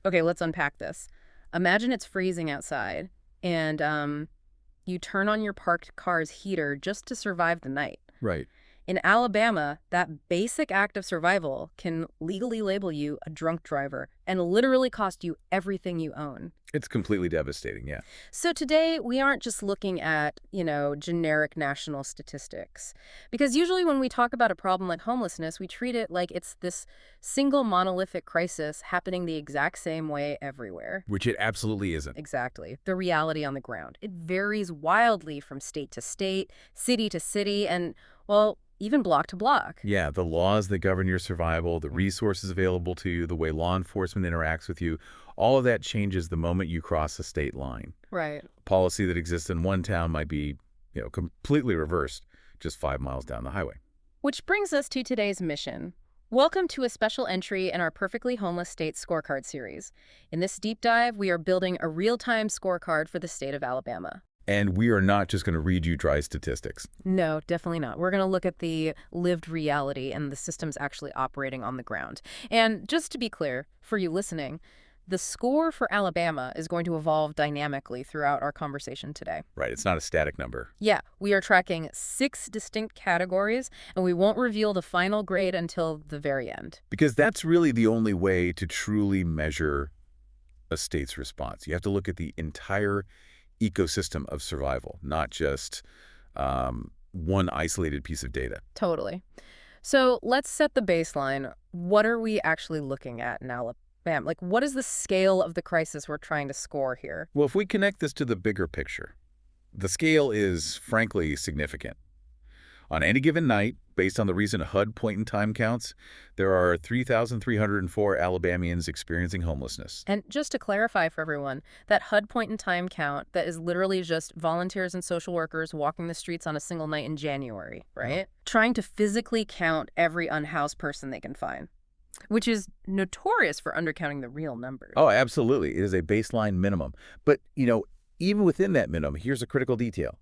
Okay, let's unpack this. Imagine it's freezing outside, and you turn on your parked car's heater just to survive the night. Right. In Alabama, that basic act of survival can legally label you a drunk driver and literally cost you everything you own. It's completely devastating, yeah. So today, we aren't just looking at, generic national statistics. Because usually when we talk about a problem like homelessness, we treat it like it's this single monolithic crisis happening the exact same way everywhere. Which it absolutely isn't. Exactly. The reality on the ground. It varies wildly from state to state, city to city, and, well, even block to block. Yeah, the laws that govern your survival, the resources available to you, the way law enforcement interacts with you, all of that changes the moment you cross a state line. Right. Policy that exists in one town might be, completely reversed just 5 miles down the highway. Which brings us to today's mission. Welcome to a special entry in our Perfectly Homeless State Scorecard series. In this deep dive, we are building a real-time scorecard for the state of Alabama. And we are not just going to read you dry statistics. No, definitely not. We're going to look at the lived reality and the systems actually operating on the ground. And just to be clear, for you listening, the score for Alabama is going to evolve dynamically throughout our conversation today. Right, it's not a static number. Yeah, we are tracking 6 distinct categories, and we won't reveal the final grade until the very end. Because that's really the only way to truly measure a state's response. You have to look at the entire ecosystem of survival, not just one isolated piece of data. Totally. So let's set the baseline. What are we actually looking at in Alabama? Like, what is the scale of the crisis we're trying to score here? Well, if we connect this to the bigger picture, the scale is frankly significant. On any given night, based on the recent HUD point-in-time counts, there are 3,304 Alabamians experiencing homelessness. And just to clarify for everyone, that HUD point-in-time count, that is literally just volunteers and social workers walking the streets on a single night in January, right? Trying to physically count every unhoused person they can find, which is notorious for undercounting the real numbers. Oh, absolutely. It is a baseline minimum. But, even within that minimum, here's a critical detail.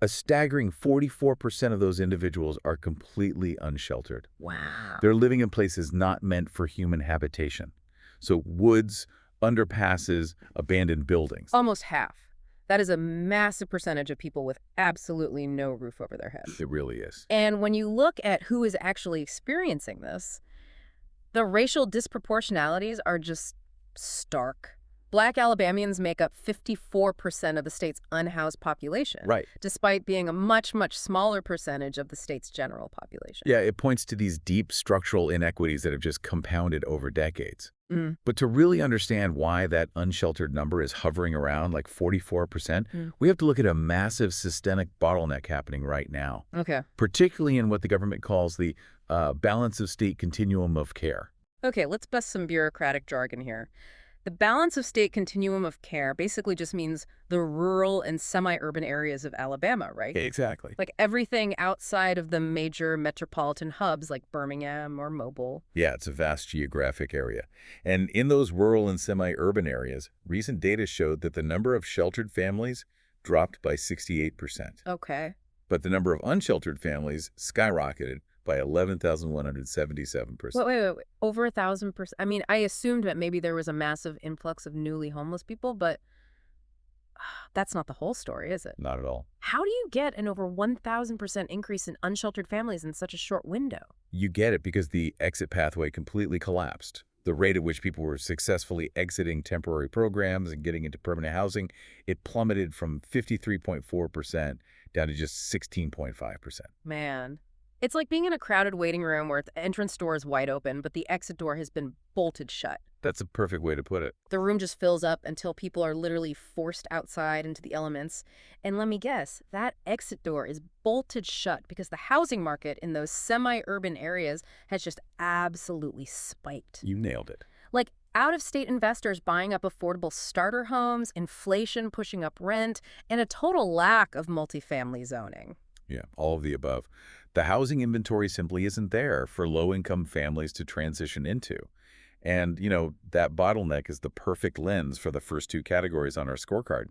A staggering 44% of those individuals are completely unsheltered. Wow. They're living in places not meant for human habitation. So woods, underpasses, abandoned buildings. Almost half. That is a massive percentage of people with absolutely no roof over their heads. It really is. And when you look at who is actually experiencing this, the racial disproportionalities are just stark. Black Alabamians make up 54% of the state's unhoused population, Right. despite being a much, much smaller percentage of the state's general population. Yeah, it points to these deep structural inequities that have just compounded over decades. Mm. But to really understand why that unsheltered number is hovering around like 44%, we have to look at a massive systemic bottleneck happening right now, Okay. particularly in what the government calls the balance of state continuum of care. Okay, let's bust some bureaucratic jargon here. The balance of state continuum of care basically just means the rural and semi-urban areas of Alabama, right? Exactly. Like everything outside of the major metropolitan hubs like Birmingham or Mobile. Yeah, it's a vast geographic area. And in those rural and semi-urban areas, recent data showed that the number of sheltered families dropped by 68%. Okay. But the number of unsheltered families skyrocketed by 11,177%. Wait. Over 1,000%. I mean, I assumed that maybe there was a massive influx of newly homeless people, but that's not the whole story, is it? Not at all. How do you get an over 1,000% increase in unsheltered families in such a short window? You get it because the exit pathway completely collapsed. The rate at which people were successfully exiting temporary programs and getting into permanent housing, it plummeted from 53.4% down to just 16.5%. Man. It's like being in a crowded waiting room where the entrance door is wide open, but the exit door has been bolted shut. That's a perfect way to put it. The room just fills up until people are literally forced outside into the elements. And let me guess, that exit door is bolted shut because the housing market in those semi-urban areas has just absolutely spiked. You nailed it. Like out-of-state investors buying up affordable starter homes, inflation pushing up rent, and a total lack of multifamily zoning. Yeah, all of the above. The housing inventory simply isn't there for low-income families to transition into. And, that bottleneck is the perfect lens for the first two categories on our scorecard: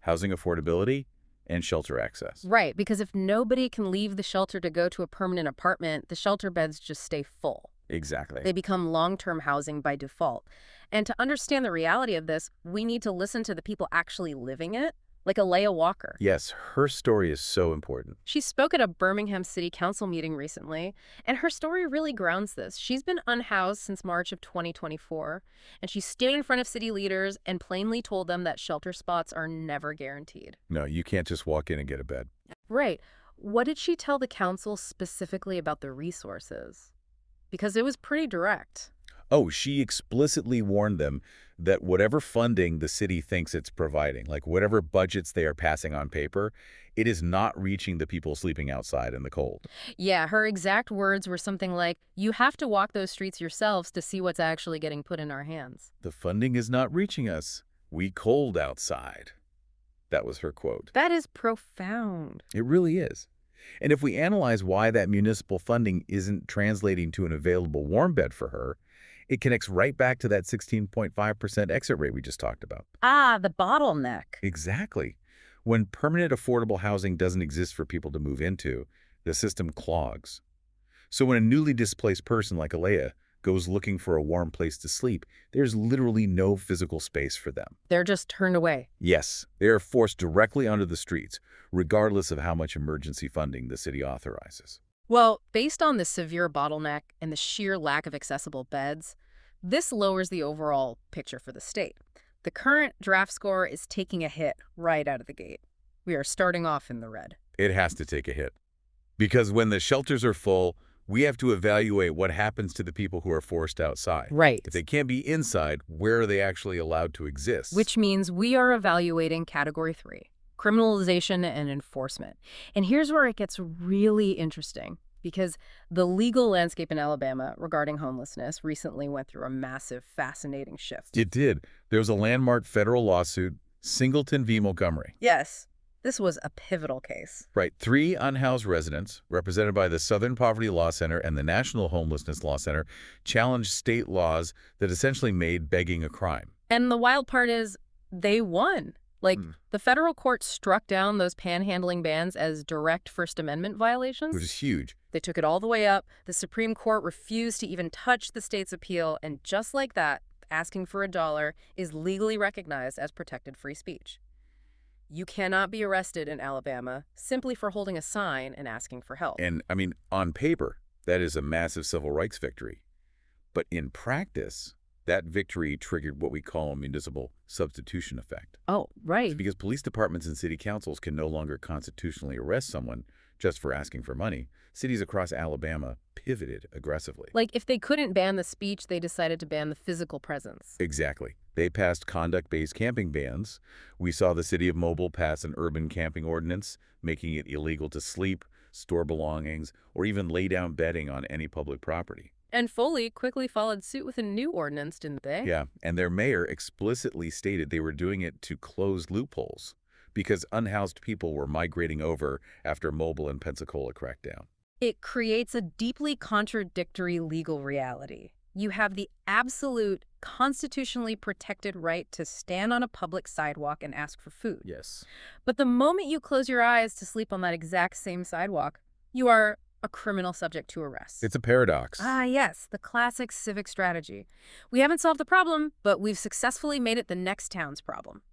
housing affordability and shelter access. Right, because if nobody can leave the shelter to go to a permanent apartment, the shelter beds just stay full. Exactly. They become long-term housing by default. And to understand the reality of this, we need to listen to the people actually living it, like Alea Walker. Yes, her story is so important. She spoke at a Birmingham City Council meeting recently, and her story really grounds this. She's been unhoused since March of 2024, and she stood in front of city leaders and plainly told them that shelter spots are never guaranteed. No, you can't just walk in and get a bed. Right. What did she tell the council specifically about the resources? Because it was pretty direct. Oh, she explicitly warned them that whatever funding the city thinks it's providing, like whatever budgets they are passing on paper, it is not reaching the people sleeping outside in the cold. Yeah, her exact words were something like, "You have to walk those streets yourselves to see what's actually getting put in our hands." The funding is not reaching us. We cold outside. That was her quote. That is profound. It really is. And if we analyze why that municipal funding isn't translating to an available warm bed for her, it connects right back to that 16.5% exit rate we just talked about. Ah, the bottleneck. Exactly. When permanent affordable housing doesn't exist for people to move into, the system clogs. So when a newly displaced person like Alea goes looking for a warm place to sleep, there's literally no physical space for them. They're just turned away. Yes, they are forced directly onto the streets, regardless of how much emergency funding the city authorizes. Well, based on the severe bottleneck and the sheer lack of accessible beds, this lowers the overall picture for the state. The current draft score is taking a hit right out of the gate. We are starting off in the red. It has to take a hit. Because when the shelters are full, we have to evaluate what happens to the people who are forced outside. Right. If they can't be inside, where are they actually allowed to exist? Which means we are evaluating Category 3, criminalization and enforcement. And here's where it gets really interesting, because the legal landscape in Alabama regarding homelessness recently went through a massive, fascinating shift. It did. There was a landmark federal lawsuit, Singleton v. Montgomery. Yes, this was a pivotal case. Right. 3 unhoused residents, represented by the Southern Poverty Law Center and the National Homelessness Law Center, challenged state laws that essentially made begging a crime. And the wild part is they won. The federal court struck down those panhandling bans as direct First Amendment violations. Which is huge. They took it all the way up. The Supreme Court refused to even touch the state's appeal. And just like that, asking for $1 is legally recognized as protected free speech. You cannot be arrested in Alabama simply for holding a sign and asking for help. And, I mean, on paper, that is a massive civil rights victory. But in practice, that victory triggered what we call a municipal substitution effect. Oh, right. It's because police departments and city councils can no longer constitutionally arrest someone just for asking for money. Cities across Alabama pivoted aggressively. Like, if they couldn't ban the speech, they decided to ban the physical presence. Exactly. They passed conduct-based camping bans. We saw the city of Mobile pass an urban camping ordinance, making it illegal to sleep, store belongings, or even lay down bedding on any public property. And Foley quickly followed suit with a new ordinance, didn't they? Yeah, and their mayor explicitly stated they were doing it to close loopholes because unhoused people were migrating over after Mobile and Pensacola cracked down. It creates a deeply contradictory legal reality. You have the absolute constitutionally protected right to stand on a public sidewalk and ask for food. Yes. But the moment you close your eyes to sleep on that exact same sidewalk, you are a criminal subject to arrest. It's a paradox. Ah, yes, the classic civic strategy. We haven't solved the problem, but we've successfully made it the next town's problem.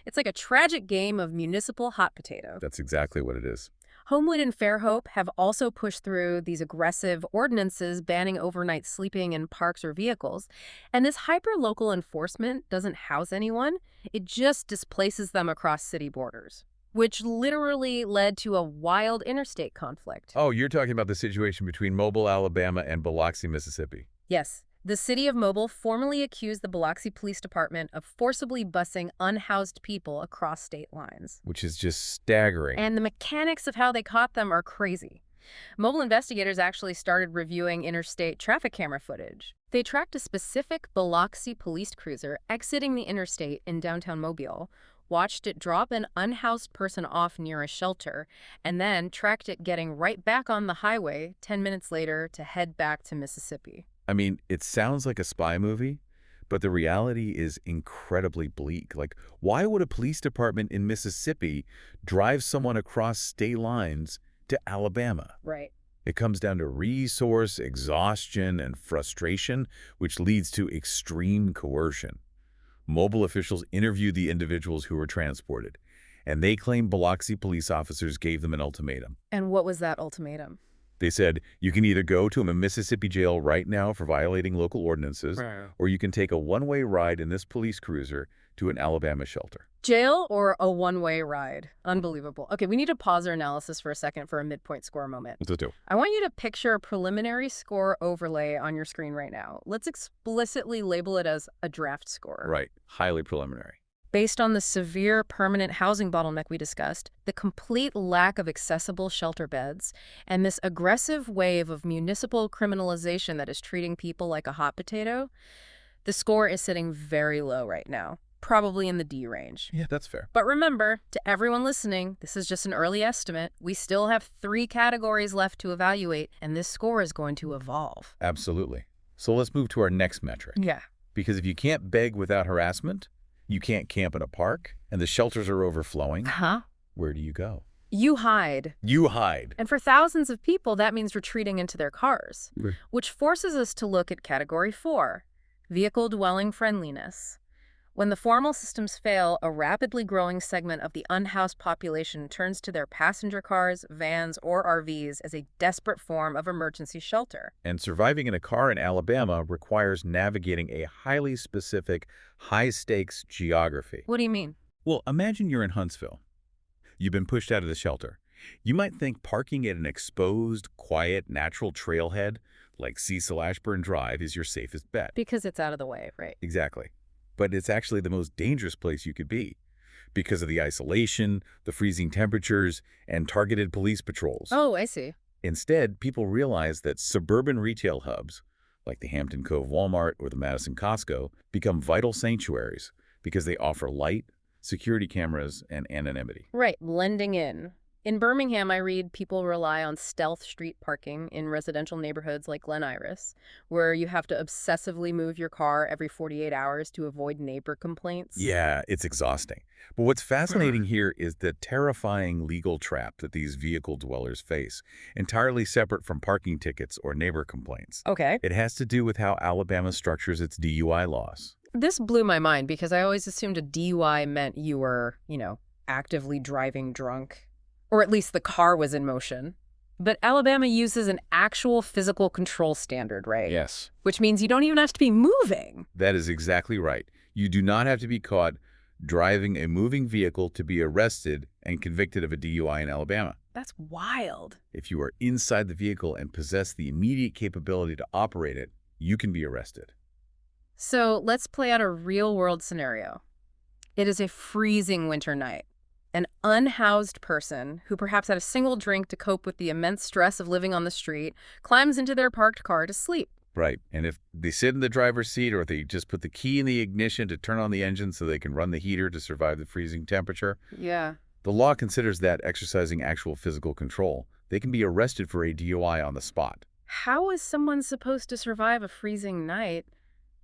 It's like a tragic game of municipal hot potato. That's exactly what it is. Homewood and Fairhope have also pushed through these aggressive ordinances banning overnight sleeping in parks or vehicles. And this hyper-local enforcement doesn't house anyone. It just displaces them across city borders, which literally led to a wild interstate conflict. Oh, you're talking about the situation between Mobile, Alabama, and Biloxi, Mississippi. Yes. The city of Mobile formally accused the Biloxi Police Department of forcibly busing unhoused people across state lines. Which is just staggering. And the mechanics of how they caught them are crazy. Mobile investigators actually started reviewing interstate traffic camera footage. They tracked a specific Biloxi police cruiser exiting the interstate in downtown Mobile, watched it drop an unhoused person off near a shelter, and then tracked it getting right back on the highway 10 minutes later to head back to Mississippi. I mean, it sounds like a spy movie, but the reality is incredibly bleak. Like, why would a police department in Mississippi drive someone across state lines to Alabama? Right. It comes down to resource exhaustion and frustration, which leads to extreme coercion. Mobile officials interviewed the individuals who were transported, and they claim Biloxi police officers gave them an ultimatum. And what was that ultimatum? They said, you can either go to a Mississippi jail right now for violating local ordinances, Right. or you can take a one-way ride in this police cruiser to an Alabama shelter. Jail or a one-way ride? Unbelievable. Okay, we need to pause our analysis for a second for a midpoint score moment. Let's do. I want you to picture a preliminary score overlay on your screen right now. Let's explicitly label it as a draft score. Right. Highly preliminary. Based on the severe permanent housing bottleneck we discussed, the complete lack of accessible shelter beds, and this aggressive wave of municipal criminalization that is treating people like a hot potato, the score is sitting very low right now, probably in the D range. Yeah, that's fair. But remember, to everyone listening, this is just an early estimate. We still have 3 categories left to evaluate, and this score is going to evolve. Absolutely. So let's move to our next metric. Yeah. Because if you can't beg without harassment, you can't camp in a park, and the shelters are overflowing, where do you go? You hide. You hide. And for thousands of people, that means retreating into their cars, which forces us to look at Category 4, vehicle dwelling friendliness. When the formal systems fail, a rapidly growing segment of the unhoused population turns to their passenger cars, vans, or RVs as a desperate form of emergency shelter. And surviving in a car in Alabama requires navigating a highly specific, high-stakes geography. What do you mean? Well, imagine you're in Huntsville. You've been pushed out of the shelter. You might think parking at an exposed, quiet, natural trailhead like Cecil Ashburn Drive is your safest bet. Because it's out of the way, right? Exactly. But it's actually the most dangerous place you could be because of the isolation, the freezing temperatures, and targeted police patrols. Oh, I see. Instead, people realize that suburban retail hubs, like the Hampton Cove Walmart or the Madison Costco, become vital sanctuaries because they offer light, security cameras, and anonymity. Right, blending in. In Birmingham, I read people rely on stealth street parking in residential neighborhoods like Glen Iris, where you have to obsessively move your car every 48 hours to avoid neighbor complaints. Yeah, it's exhausting. But what's fascinating here is the terrifying legal trap that these vehicle dwellers face, entirely separate from parking tickets or neighbor complaints. Okay. It has to do with how Alabama structures its DUI laws. This blew my mind because I always assumed a DUI meant you were, actively driving drunk. Or at least the car was in motion. But Alabama uses an actual physical control standard, right? Yes. Which means you don't even have to be moving. That is exactly right. You do not have to be caught driving a moving vehicle to be arrested and convicted of a DUI in Alabama. That's wild. If you are inside the vehicle and possess the immediate capability to operate it, you can be arrested. So let's play out a real-world scenario. It is a freezing winter night. An unhoused person who perhaps had a single drink to cope with the immense stress of living on the street climbs into their parked car to sleep. Right. And if they sit in the driver's seat or if they just put the key in the ignition to turn on the engine so they can run the heater to survive the freezing temperature, Yeah. the law considers that exercising actual physical control. They can be arrested for a DUI on the spot. How is someone supposed to survive a freezing night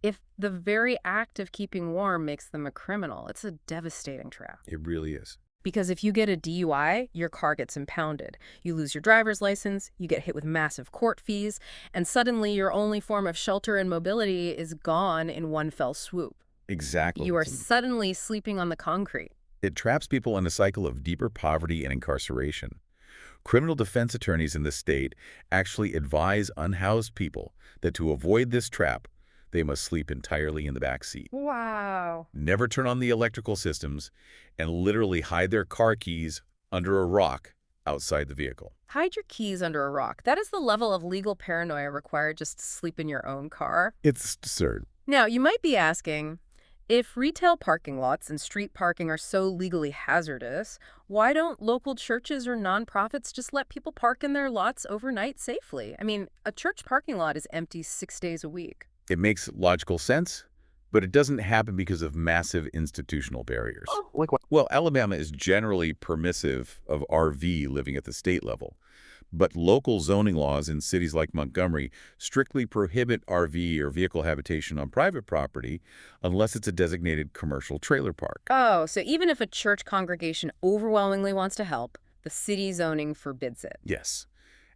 if the very act of keeping warm makes them a criminal? It's a devastating trap. It really is. Because if you get a DUI, your car gets impounded. You lose your driver's license, you get hit with massive court fees, and suddenly your only form of shelter and mobility is gone in one fell swoop. Exactly. You are suddenly sleeping on the concrete. It traps people in a cycle of deeper poverty and incarceration. Criminal defense attorneys in the state actually advise unhoused people that to avoid this trap, they must sleep entirely in the back seat. Wow. Never turn on the electrical systems, and literally hide their car keys under a rock outside the vehicle. Hide your keys under a rock. That is the level of legal paranoia required just to sleep in your own car. It's absurd. Now, you might be asking, if retail parking lots and street parking are so legally hazardous, why don't local churches or nonprofits just let people park in their lots overnight safely? I mean, a church parking lot is empty 6 days a week. It makes logical sense, but it doesn't happen because of massive institutional barriers. Oh, like what? Well, Alabama is generally permissive of RV living at the state level, but local zoning laws in cities like Montgomery strictly prohibit RV or vehicle habitation on private property unless it's a designated commercial trailer park. Oh, so even if a church congregation overwhelmingly wants to help, the city zoning forbids it. Yes.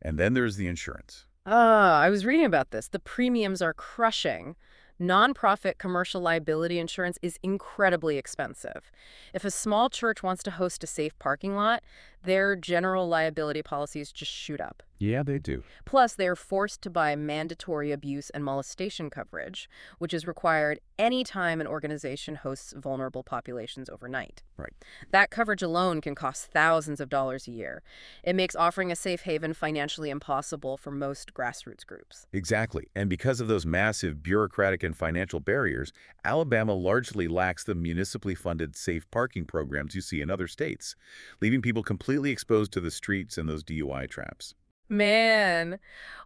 And then there's the insurance. I was reading about this. The premiums are crushing. Nonprofit commercial liability insurance is incredibly expensive. If a small church wants to host a safe parking lot, their general liability policies just shoot up. Yeah, they do. Plus, they are forced to buy mandatory abuse and molestation coverage, which is required anytime an organization hosts vulnerable populations overnight. Right. That coverage alone can cost thousands of dollars a year. It makes offering a safe haven financially impossible for most grassroots groups. Exactly. And because of those massive bureaucratic and financial barriers, Alabama largely lacks the municipally funded safe parking programs you see in other states, leaving people completely exposed to the streets and those DUI traps. Man,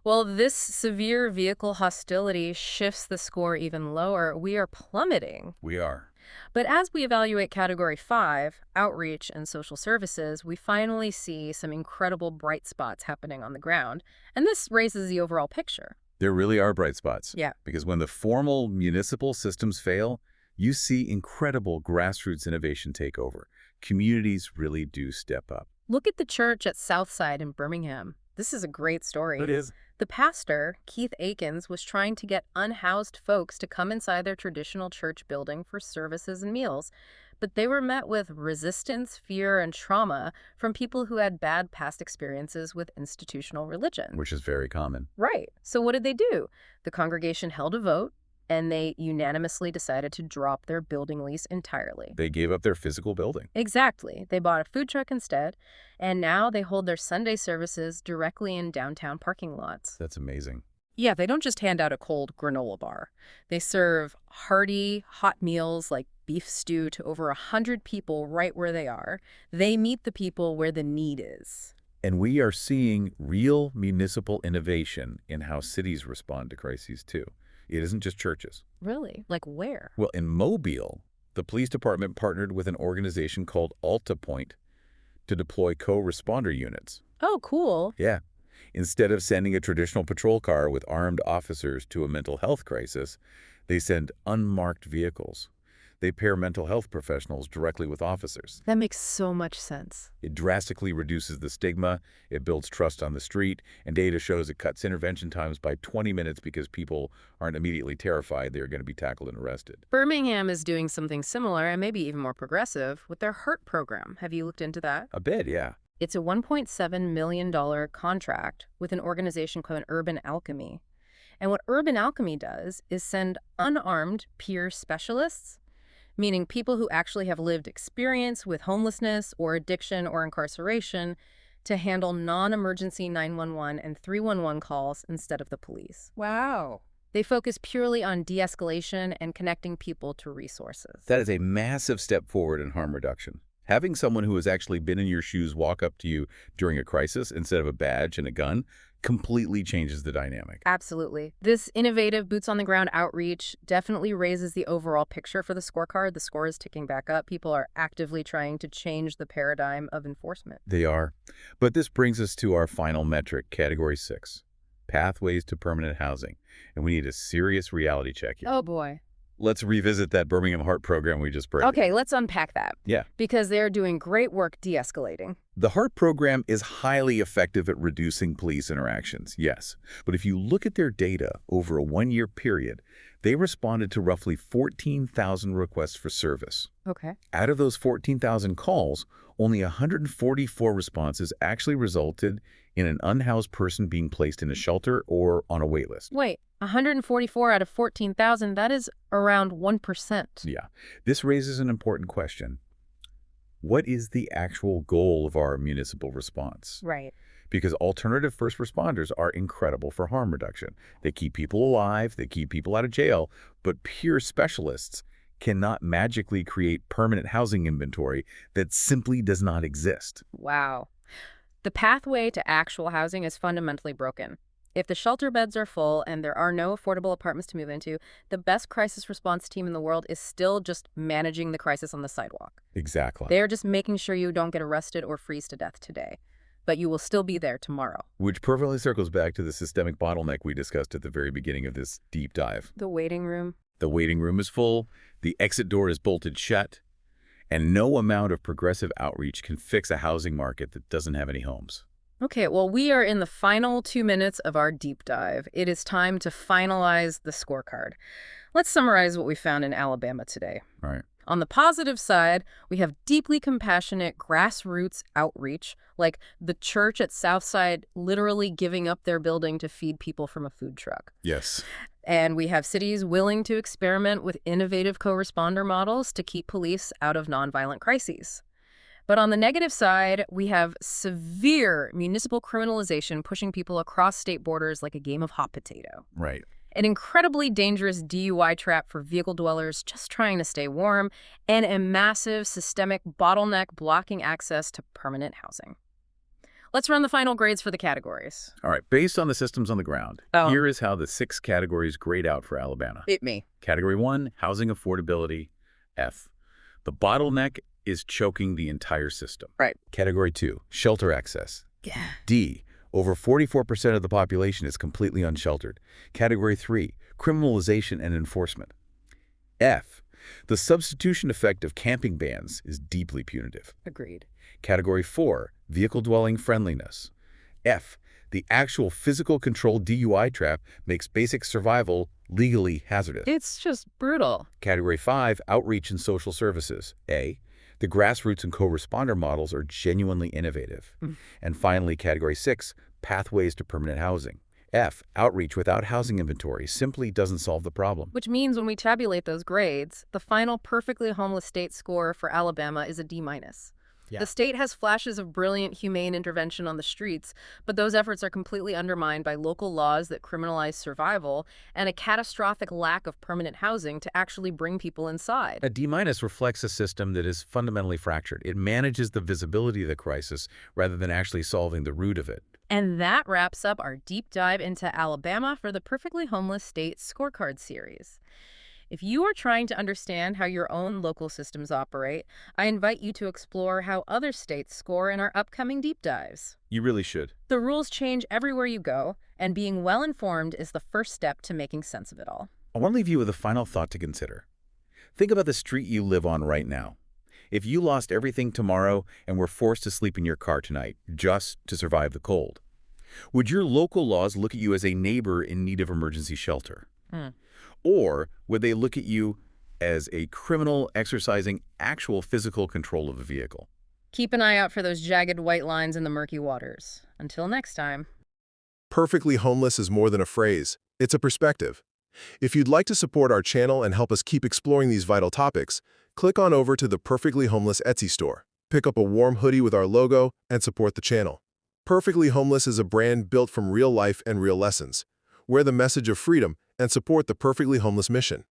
well, this severe vehicle hostility shifts the score even lower. We are plummeting. We are. But as we evaluate Category 5, outreach and social services, we finally see some incredible bright spots happening on the ground. And this raises the overall picture. There really are bright spots. Yeah. Because when the formal municipal systems fail, you see incredible grassroots innovation take over. Communities really do step up. Look at the church at Southside in Birmingham. This is a great story. It is. The pastor, Keith Akins, was trying to get unhoused folks to come inside their traditional church building for services and meals, but they were met with resistance, fear, and trauma from people who had bad past experiences with institutional religion. Which is very common. Right. So what did they do? The congregation held a vote, and they unanimously decided to drop their building lease entirely. They gave up their physical building. Exactly. They bought a food truck instead, and now they hold their Sunday services directly in downtown parking lots. That's amazing. Yeah, they don't just hand out a cold granola bar. They serve hearty, hot meals like beef stew to over 100 people right where they are. They meet the people where the need is. And we are seeing real municipal innovation in how cities respond to crises, too. It isn't just churches. Really? Like where? Well, in Mobile, the police department partnered with an organization called Alta Point to deploy co-responder units. Oh, cool. Yeah. Instead of sending a traditional patrol car with armed officers to a mental health crisis, they send unmarked vehicles. They pair mental health professionals directly with officers. That makes so much sense. It drastically reduces the stigma, it builds trust on the street, and data shows it cuts intervention times by 20 minutes because people aren't immediately terrified they're going to be tackled and arrested. Birmingham is doing something similar and maybe even more progressive with their HERT program. Have you looked into that? A bit, yeah. It's a $1.7 million contract with an organization called Urban Alchemy. And what Urban Alchemy does is send unarmed peer specialists, meaning people who actually have lived experience with homelessness or addiction or incarceration, to handle non-emergency 911 and 311 calls instead of the police. Wow. They focus purely on de-escalation and connecting people to resources. That is a massive step forward in harm reduction. Having someone who has actually been in your shoes walk up to you during a crisis instead of a badge and a gun completely changes the dynamic. Absolutely. This innovative boots-on-the-ground outreach definitely raises the overall picture for the scorecard. The score is ticking back up. People are actively trying to change the paradigm of enforcement. They are. But this brings us to our final metric, Category 6, pathways to permanent housing. And we need a serious reality check here. Oh, boy. Let's revisit that Birmingham HEART program we just break. Okay, let's unpack that. Yeah. Because they're doing great work de-escalating. The HEART program is highly effective at reducing police interactions, yes. But if you look at their data over a one-year period, they responded to roughly 14,000 requests for service. Okay. Out of those 14,000 calls, only 144 responses actually resulted in an unhoused person being placed in a shelter or on a wait list. Wait, 144 out of 14,000, that is around 1%. Yeah. This raises an important question. What is the actual goal of our municipal response? Right. Because alternative first responders are incredible for harm reduction. They keep people alive, they keep people out of jail, but pure specialists cannot magically create permanent housing inventory that simply does not exist. Wow. The pathway to actual housing is fundamentally broken. If the shelter beds are full and there are no affordable apartments to move into, the best crisis response team in the world is still just managing the crisis on the sidewalk. Exactly. They're just making sure you don't get arrested or freeze to death today, but you will still be there tomorrow. Which perfectly circles back to the systemic bottleneck we discussed at the very beginning of this deep dive. The waiting room. The waiting room is full, the exit door is bolted shut, and no amount of progressive outreach can fix a housing market that doesn't have any homes. Okay, well, we are in the final 2 minutes of our deep dive. It is time to finalize the scorecard. Let's summarize what we found in Alabama today. All right. On the positive side, we have deeply compassionate grassroots outreach, like the church at Southside literally giving up their building to feed people from a food truck. Yes. And we have cities willing to experiment with innovative co-responder models to keep police out of nonviolent crises. But on the negative side, we have severe municipal criminalization pushing people across state borders like a game of hot potato. Right. An incredibly dangerous DUI trap for vehicle dwellers just trying to stay warm, and a massive systemic bottleneck blocking access to permanent housing. Let's run the final grades for the categories. All right. Based on the systems on the ground, here is how the 6 categories grade out for Alabama. Hit me. Category 1, housing affordability, F. The bottleneck is choking the entire system. Right. Category 2, shelter access, Yeah. D. Over 44% of the population is completely unsheltered. Category 3, criminalization and enforcement. F. The substitution effect of camping bans is deeply punitive. Agreed. Category 4, vehicle dwelling friendliness. F. The actual physical control DUI trap makes basic survival legally hazardous. It's just brutal. Category 5, outreach and social services. A. The grassroots and co-responder models are genuinely innovative. And finally, Category 6, pathways to permanent housing. F. Outreach without housing inventory simply doesn't solve the problem. Which means when we tabulate those grades, the final perfectly homeless state score for Alabama is a D-. Yeah. The state has flashes of brilliant humane intervention on the streets, but those efforts are completely undermined by local laws that criminalize survival and a catastrophic lack of permanent housing to actually bring people inside. A D- reflects a system that is fundamentally fractured. It manages the visibility of the crisis rather than actually solving the root of it. And that wraps up our deep dive into Alabama for the Perfectly Homeless State Scorecard series. If you are trying to understand how your own local systems operate, I invite you to explore how other states score in our upcoming deep dives. You really should. The rules change everywhere you go, and being well-informed is the first step to making sense of it all. I want to leave you with a final thought to consider. Think about the street you live on right now. If you lost everything tomorrow and were forced to sleep in your car tonight just to survive the cold, would your local laws look at you as a neighbor in need of emergency shelter? Or would they look at you as a criminal exercising actual physical control of the vehicle? Keep an eye out for those jagged white lines in the murky waters. Until next time. Perfectly homeless is more than a phrase. It's a perspective. If you'd like to support our channel and help us keep exploring these vital topics, click on over to the Perfectly Homeless Etsy store. Pick up a warm hoodie with our logo and support the channel. Perfectly Homeless is a brand built from real life and real lessons. Wear the message of freedom and support the Perfectly Homeless mission.